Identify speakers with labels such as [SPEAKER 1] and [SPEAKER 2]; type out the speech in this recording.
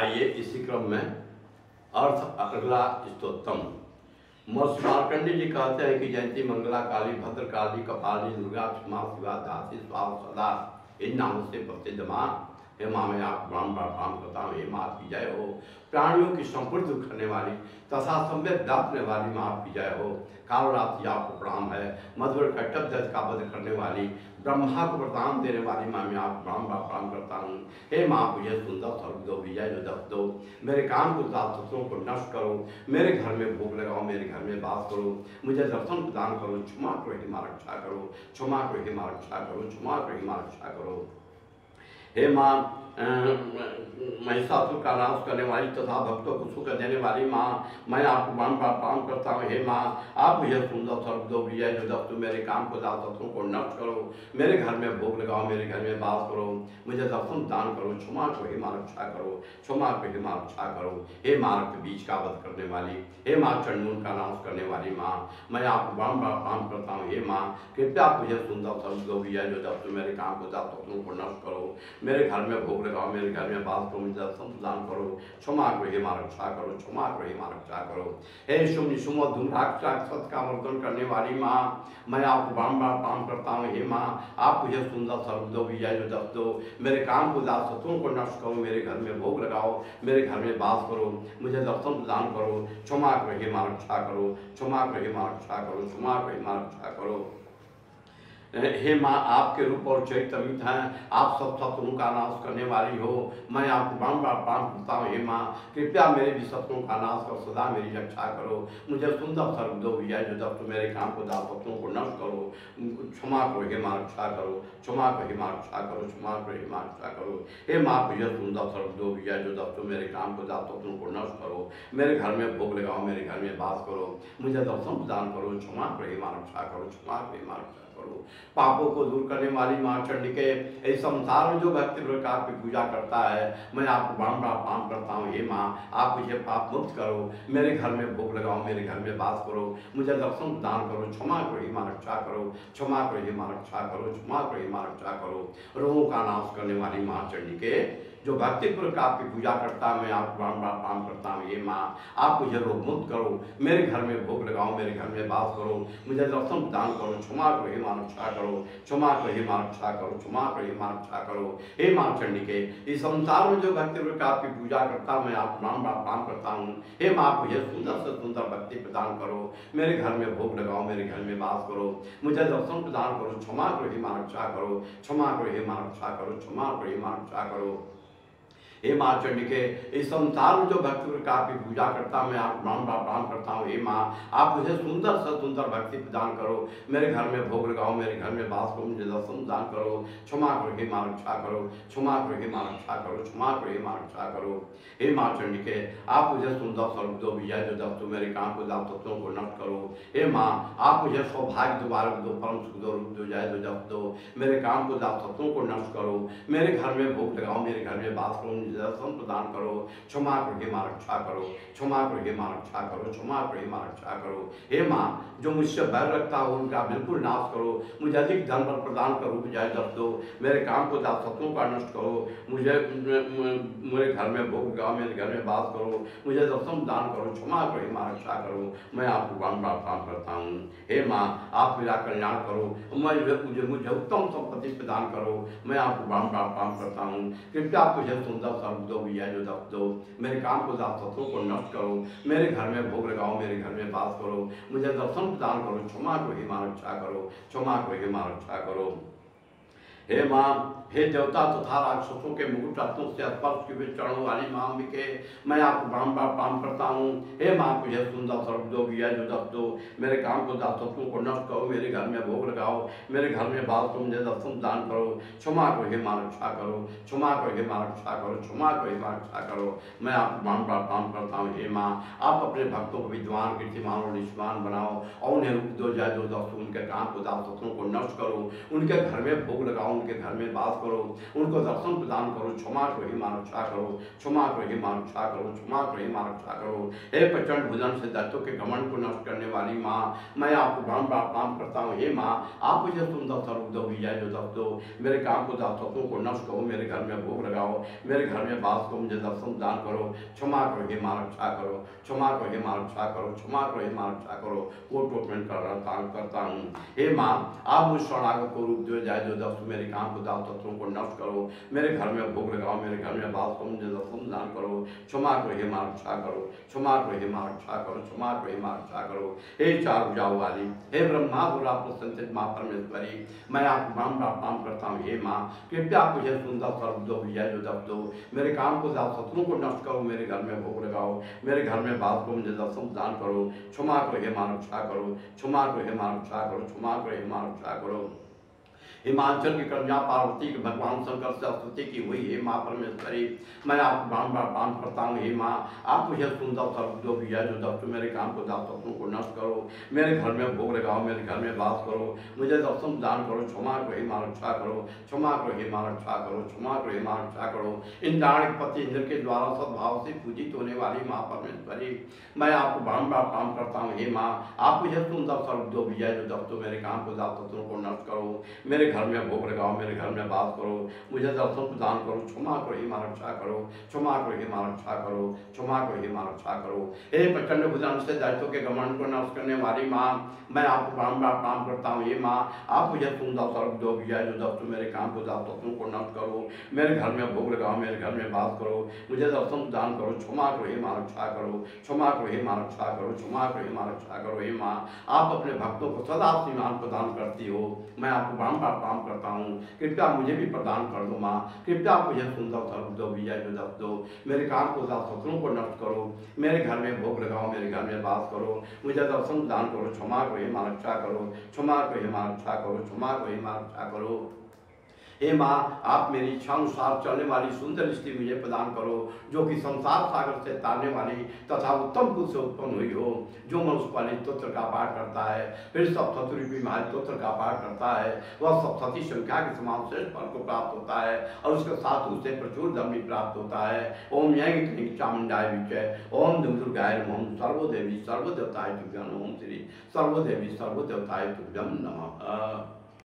[SPEAKER 1] आइए इसी क्रम में अर्थ अगला स्तोत्रम। महर्षि मार्कंडेय जी कहते हैं कि जयंती मंगला काली भद्र काली कपाली दुर्गा क्षमा शिवा दासी स्वाहा सदा इन नामों से प्रसिद्ध माँ। हे माँ, मैं आप प्रणाम करता हूँ। हे माँ की जय हो। प्राणियों की संपूर्ण दुख करने वाली तथा संवेद दापने वाली माँ की जय हो। काल रात्रि आपको प्रणाम है। मधुर कट्टभ का वध करने वाली ब्रह्मा को वरदान देने वाली माँ, मैं आप प्रणाम करता हूँ। हे माँ, मुझे सुंदर स्वर्ग दो, विजय जो दस दो, मेरे काम को शत्रुओं को नष्ट करो, मेरे घर में भोग लगाओ, मेरे घर में वास करो, मुझे दर्शन प्रदान करो, क्षमा करो हे माँ रक्षा करो, क्षमा करो हे माँ रक्षा करो, क्षमा करो हे माँ रक्षा करो। हे माँ, महिषासुर का नाश करने वाली तथा भक्तों को सुख देने वाली माँ, मैं आपको प्रणाम करता हूँ। हे माँ, आप मुझे सुंदर स्वर्ग दो, विजय जो दस दो, मेरे काम को शत्रुओं को नष्ट करो, मेरे घर में भोग लगाओ, मेरे घर में वास करो, मुझे दर्शन दान करो, क्षमा करो हे माँ रक्षा करो, क्षमा करो हे माँ रक्षा करो। हे माँ, रक्त बीज का वध करने वाली, हे माँ, चंडूल का नाश करने वाली माँ, मैं आपको प्रणाम करता हूँ। हे माँ, कृपया मुझे सुंदर स्वर्ग दो, विजय जो दस दो, मेरे काम को शत्रुओं को नष्ट करो, मेरे घर में भोग लगाओ, मेरे घर में वास करो, मुझे दर्शन प्रदान करो, क्षमा करो हे माँ रक्षा करो, क्षमा करो हे माँ रक्षा करो। हे शुभ सुमो धूम्राक्षत का वर्धन करने वाली माँ, मैं आपको प्रणाम करता हूँ। हे माँ, आप मुझे सुंदर स्वर्ग दो, विजय जो दस दो, मेरे काम को शत्रुओं को नष्ट करो, मेरे घर में भोग लगाओ, मेरे घर में वास करो, मुझे दर्शन प्रदान करो, क्षमा करो हे माँ रक्षा करो, क्षमा करो हे माँ रक्षा करो, क्षमा करो हे माँ रक्षा करो। हे माँ, आपके रूप और चरित्र अमित हैं, आप सब शत्रुओं का नाश करने वाली हो, मैं आपको प्रणाम करता हूँ। हे माँ, कृपया मेरे भी शत्रुओं का नाश कर सदा मेरी रक्षा करो, मुझे सुंदर स्वर्ग दो, विजय जो दस दो, मेरे काम को शत्रुओं को नष्ट करो, क्षमा करो हे माँ रक्षा करो, क्षमा करो हे माँ रक्षा करो, क्षमा करो हे माँ रक्षा करो। हे माँ, मुझे सुंदर स्वर्ग दो, विजय जो दस दो, मेरे काम को शत्रुओं को नष्ट करो, मेरे घर में भोग लगाओ, मेरे घर में वास करो, मुझे दर्शन प्रदान करो, क्षमा करो हे माँ रक्षा करो, क्षमा करो हे माँ रक्षा करो। पापों को दूर करने वाली माँ चंडिके, इस संसार में जो भक्ति प्रकार की पूजा करता है, मैं आपको प्रणाम करता हूँ। हे माँ, आप मुझे पाप मुक्त करो, मेरे घर में भोग लगाओ, मेरे घर में वास करो, मुझे दर्शन प्रदान करो, क्षमा करो हे माँ रक्षा करो, क्षमा करो हे माँ रक्षा करो, क्षमा करो हे माँ रक्षा करो। रोगों का नाश करने वाली माँ चंडिके, जो भक्ति प्रकार की पूजा करता है, मैं आपको प्रणाम करता हूँ। हे माँ, आप मुझे रोग मुक्त करो, मेरे घर में भोग लगाओ, मेरे घर में वास करो, मुझे दर्शन प्रदान करो, क्षमा करो हे माँ रक्षा करो, क्षमा करो हे माँ रक्षा करो, क्षमा करो हे माँ रक्षा करो। हे माँ चंडिके, इस संसार में जो भक्ति प्रकार की पूजा करता है, मैं आपको प्रणाम करता हूँ। हे माँ, मुझे सुंदर से सुंदर भक्ति प्रदान करो, मेरे घर में भोग लगाओ, मेरे घर में वास करो, मुझे दर्शन प्रदान करो, क्षमा करो हे माँ रक्षा करो, क्षमा करो हे माँ रक्षा करो, क्षमा करो हे माँ रक्षा करो। हे माँ चंडिके, इस संसार में जो भक्ति प्रकार की पूजा करता मैं आप प्रणाम करता हूँ। हे माँ, आप मुझे सुंदर से सुंदर भक्ति प्रदान करो, मेरे घर में भोग लगाओ, मेरे घर में वास करो, मुझे दर्शन दान करो, क्षमा करो हे माँ रक्षा करो, क्षमा करो हे माँ रक्षा करो, क्षमा करो हे माँ रक्षा करो। हे माँ चंडिके, आप मुझे सुंदर स्वर्ग दो, विजय जो दस दो, मेरे काम को दातत्वों को नष्ट करो। हे माँ, आप मुझे सौभाग्य दोबारा दो, परम सुख दो, रूप दो, जय दो, जप दो, मेरे काम को दातत्वों को नष्ट करो, मेरे घर में भोग लगाओ, मेरे घर में वास करो, दर्शन प्रदान करो, क्षमा करो हे माँ रक्षा करो, क्षमा करो हे माँ रक्षा करो, क्षमा करो हे माँ रक्षा करो। हे माँ, जो मुझसे बैर रखता हो उनका बिल्कुल नाश करो, मुझे अधिक धन पर प्रदान करो, जय दर्द दो, मेरे काम को दासत्वों का नष्ट करो, मुझे मेरे घर में भोग लगाओ, मेरे घर में वास करो, मुझे दर्शन दान करो, क्षमा करो हे माँ रक्षा करो, मैं आपको प्रणाम करता हूँ। हे माँ, आप मेरा कल्याण करो, मुझे उत्तम संपत्ति प्रदान करो, मैं आपको प्रणाम करता हूँ। कृपया आप मुझे सुंदर सर्व दो, विजय जो दस दो, मेरे काम को दासत्वों को नष्ट करो, मेरे घर में भोग लगाओ, मेरे घर में वास करो, मुझे दर्शन प्रदान करो, क्षमा करो हे माँ रक्षा करो, क्षमा करो हे माँ रक्षा करो। हे माँ, हे देवता तथा राक्षसों के मुकुट रत्नों से स्पर्श की चरणों वाली माँ अंबिके, मैं आपको प्रणाम करता हूँ। हे माँ, मुझे सुंदर स्वर्ग दो, विजय जो दस दो, मेरे काम को दासत्वों को नष्ट करो, मेरे घर में भोग लगाओ, मेरे घर में वास करो, मुझे दर्शन दान करो, क्षमा करो हे माँ रक्षा करो, क्षमा करो हे माँ रक्षा करो, क्षमा करो हे माँ रक्षा करो, मैं आपको प्रणाम करता हूँ। हे माँ, आप अपने भक्तों को विद्वान, कीर्तिमान और निष्मान बनाओ और उन्हें रूप दो, जय दो, दस, उनके काम को दासत्वों को नष्ट करो, उनके घर में भोग लगाओ, उनके घर में वास करो, उनको दर्शन प्रदान करो, क्षमा करो हे मां रक्षा करो, क्षमा करो हे मां रक्षा करो, क्षमा करो हे मां रक्षा करो। हे प्रचंड भुजन से दैत्यों के घमंड को नष्ट करने वाली माँ, मैं आपको बारंबार प्रणाम करता हूँ। हे माँ, आप मुझे सुंदर सा रूप दो, विजय जो दस दो, मेरे काम को दासत्वों को नष्ट करो, मेरे घर में भोग लगाओ, मेरे घर में बास करो, मुझे दर्शन दान करो, क्षमा करो हे मां रक्षा करो, क्षमा करो हे मां रक्षा करो, क्षमा करो हे मां रक्षा करो। कोट ओपन करता हूँ। हे माँ, आप मुझ शरणागत को रूप दो, जाए जो दस, मेरे काम को दासत्वों को नष्ट करो, मेरे घर में भोग लगाओ, मेरे घर में बास करो, मुझे दर्शन दान करो, क्षमा करो हे मां रक्षा करो, क्षमा करो हे मां रक्षा करो, क्षमा करो हे मां रक्षा करो। हे चार भुजाओं वाली, हे ब्रह्मा बुरा प्रसन्नचित माँ परमेश्वरी, मैं आपको बारंबार प्रणाम करता हूँ। हे माँ, कृपया आप मुझे सुंदर स्वरूप दो, विजय जो दस दो, मेरे काम को दास शत्रुओं को नष्ट करो, मेरे घर में भोग लगाओ, मेरे घर में बास को मुझे दर्शन दान करो, क्षमा करो हे मां रक्षा करो, क्षमा करो हे मां रक्षा करो, क्षमा करो हे मां रक्षा करो। हिमाचल की कन्या पार्वती के भगवान शंकर से स्तुति की हुई, हे माँ परमेश्वरी, मैं आपको बारंबार प्रणाम करता हूँ। हे माँ, आप मुझे सुंदर स्वरूप दो, विजय जो दस, मेरे काम को दासत्वों को नष्ट करो, मेरे घर में भोग लगाओ, मेरे घर में वास करो, मुझे दर्शन दान करो, क्षमा करो हे मां रक्षा करो, क्षमा करो हे मां रक्षा करो, क्षमा करो हे मां रक्षा करो। इंद्राणिपति इंद्र के द्वारा सद्भाव से पूजित होने वाली माँ परमेश्वरी, मैं आपको बारंबार प्रणाम करता हूँ। हे माँ, आप मुझे सुंदर स्वरूप दो, विजय जो दस, मेरे काम को दासत्वों को नष्ट करो, मेरे घर में भोग लगाओ, मेरे घर में बात करो, मुझे दर्शन प्रदान करो, क्षमा करो हे मां रक्षा करो, क्षमा करो हे मां रक्षा करो, क्षमा करो हे मां रक्षा करो। हे प्रचंड भुजन से दैत्यों के घमंड को नष्ट करने वाली माँ, मैं आपको बारंबार प्रणाम करता हूँ। हे माँ, आप मुझे सुंदर स्वरूप दो, विजय जो दस, मेरे काम को दासत्वों को नष्ट करो, मेरे घर में भोग लगाओ, मेरे घर में बात करो, मुझे दर्शन प्रदान करो, क्षमा करो हे मां रक्षा करो, क्षमा करो हे मां रक्षा करो, क्षमा करो हे मां रक्षा करो। हे माँ, आप अपने भक्तों को सदा श्रीमान प्रदान करती हो, मैं आपको बारंबार प्रणाम करता हूँ। कृपया मुझे भी प्रदान कर दो माँ, कृपया मुझे सुंदर स्वरूप दो, विजय जो दस दो, मेरे काम को शत्रुओं को नष्ट करो, मेरे घर में भोग लगाओ, मेरे घर में वास करो, मुझे दर्शन दान करो, क्षमा करो हे मां रक्षा करो, क्षमा करो हे मां रक्षा करो, क्षमा करो हे मां रक्षा करो। हे माँ, आप मेरी इच्छा अनुसार चलने वाली सुंदर स्त्री मुझे प्रदान करो, जो कि संसार सागर से तारने वाली तथा उत्तम कुल से उत्पन्न हुई हो, जो मनुष्य वाली स्तोत्र का पाठ करता है, फिर सप्तशती महास्तोत्र का पाठ करता है, वह सप्तशती संख्या के समान श्रेष्ठ फल को प्राप्त होता है और उसके साथ उसे प्रचुर धन भी प्राप्त होता है। ओम यज्ञ चामुंडाय विजय, ओम दुर्गाय नमः, सर्वदेवी सर्वदेवताय तुभ्यं, ओम श्री सर्वदेवी सर्वदेवताय तुभ्यं नमः।